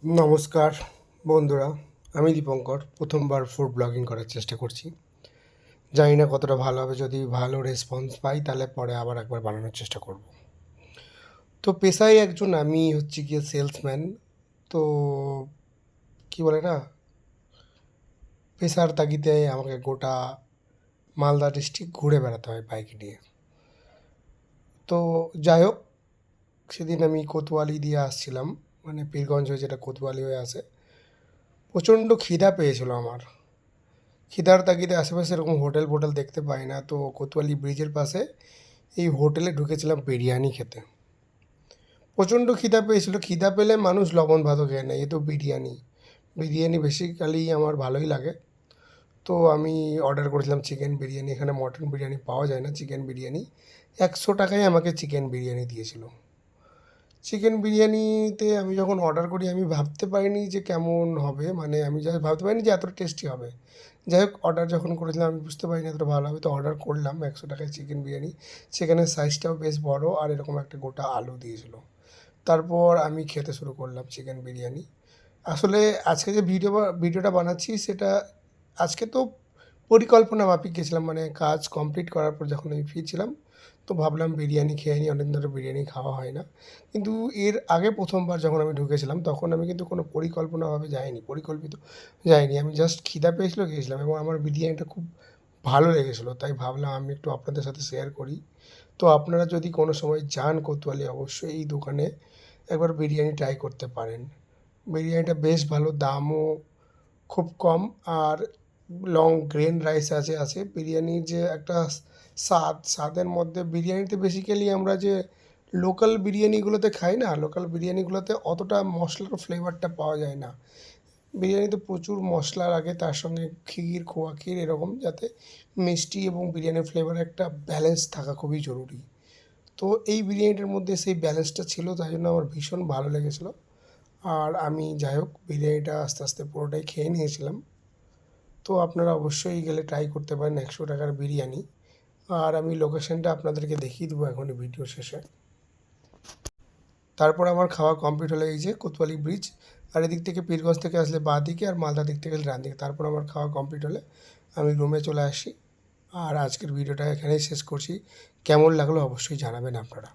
নমস্কার বন্ধুরা, আমি দীপঙ্কর। প্রথমবার ফুড ব্লগিং করার চেষ্টা করছি। জানি না কতটা ভালো হবে। যদি ভালো রেসপন্স পাই তাহলে পরে আবার একবার বানানোর চেষ্টা করব। তো পেশায় একজন আমি হচ্ছি গিয়ে সেলসম্যান। তো কি বলে না, পেশার তাগিদে আমাকে গোটা মালদা ডিস্ট্রিক্ট ঘুরে বেড়াতে হয় বাইক নিয়ে। তো যাই হোক, সেদিন আমি কোতোয়ালি দিয়ে আসছিলাম, মানে পীরগঞ্জ হয়ে যেটা কোতোয়ালি হয়ে আসে। প্রচণ্ড খিদা পেয়েছিল আমার। খিদার তাগিদে আশেপাশে এরকম হোটেল ফোটেল দেখতে পাই না, তো কোতোয়ালি ব্রিজের পাশে এই হোটেলে ঢুকেছিলাম বিরিয়ানি খেতে। প্রচণ্ড খিদা পেয়েছিল। খিদা পেলে মানুষ লবণ ভাতও খেয়ে নেয়, এ তো বিরিয়ানি। বিরিয়ানি বেসিক্যালি আমার ভালোই লাগে। তো আমি অর্ডার করেছিলাম চিকেন বিরিয়ানি। এখানে মটন বিরিয়ানি পাওয়া যায় না, চিকেন বিরিয়ানি। 100 টাকায় আমাকে চিকেন বিরিয়ানি দিয়েছিল। চিকেন বিরিয়ানিতে আমি যখন অর্ডার করি আমি ভাবতে পারিনি যে কেমন হবে, মানে আমি জাস্ট ভাবতে পারিনি যে এতটা টেস্টি হবে। যাই হোক, অর্ডার যখন করেছিলাম আমি বুঝতে পারিনি এতটা ভালো হবে, তো অর্ডার করলাম 100 টাকায় চিকেন বিরিয়ানি। চিকেনের সাইজটাও বেশ বড়, আর এরকম একটা গোটা আলু দিয়েছিল। তারপর আমি খেতে শুরু করলাম চিকেন বিরিয়ানি। আসলে আজকে যে ভিডিওটা বানাচ্ছি সেটা আজকে তো পরিকল্পনা মাফিক গেছিলাম, মানে কাজ কমপ্লিট করার পর যখন আমি ফিরছিলাম, তো ভাবলাম বিরিয়ানি খেয়ে নিই, অনেক ধরে বিরিয়ানি খাওয়া হয় না। কিন্তু এর আগে প্রথমবার যখন আমি ঢুকেছিলাম তখন আমি কিন্তু কোনো পরিকল্পনাভাবে যাইনি, পরিকল্পিত যাইনি। আমি জাস্ট খিদা পেয়েছিল গিয়েছিলাম, এবং আমার বিরিয়ানিটা খুব ভালো লেগেছিলো, তাই ভাবলাম আমি একটু আপনাদের সাথে শেয়ার করি। তো আপনারা যদি কোনো সময় যান কোতোয়ালি, অবশ্যই এই দোকানে একবার বিরিয়ানি ট্রাই করতে পারেন। বিরিয়ানিটা বেশ ভালো, দামও খুব কম। আর লং গ্রেন রাইস আছে বিরিয়ানির যে একটা স্বাদের মধ্যে, বিরিয়ানিতে বেসিক্যালি আমরা যে লোকাল বিরিয়ানিগুলোতে খাই না, লোকাল বিরিয়ানিগুলোতে অতটা মশলার ফ্লেভারটা পাওয়া যায় না। বিরিয়ানিতে প্রচুর মশলা লাগে, তার সঙ্গে ক্ষীর, খোয়া ক্ষীর, এরকম যাতে মিষ্টি এবং বিরিয়ানির ফ্লেভারে একটা ব্যালেন্স থাকা খুবই জরুরি। তো এই বিরিয়ানিটার মধ্যে সেই ব্যালেন্সটা ছিল, তাই জন্য আমার ভীষণ ভালো লেগেছিলো। আর আমি যাই হোক বিরিয়ানিটা আস্তে আস্তে পুরোটাই খেয়ে নিয়েছিলাম। তো আপনারা অবশ্যই গেলে ট্রাই করতে পারেন 100 টাকার বিরিয়ানি। আর আমি লোকেশনটা আপনাদেরকে দেখিয়ে দেবো এখনই ভিডিও শেষে। তারপর আমার খাওয়া কমপ্লিট হলে এই যে কোতোয়ালি ব্রিজ, আর এদিক থেকে পীরগঞ্জ থেকে আসলে বাঁ দিকে, আর মালদা দিক থেকে আসলে ডান দিকে। তারপর আমার খাওয়া কমপ্লিট হলে আমি রুমে চলে আসি। আর আজকের ভিডিওটা এখানেই শেষ করছি। কেমন লাগলো অবশ্যই জানাবেন আপনারা।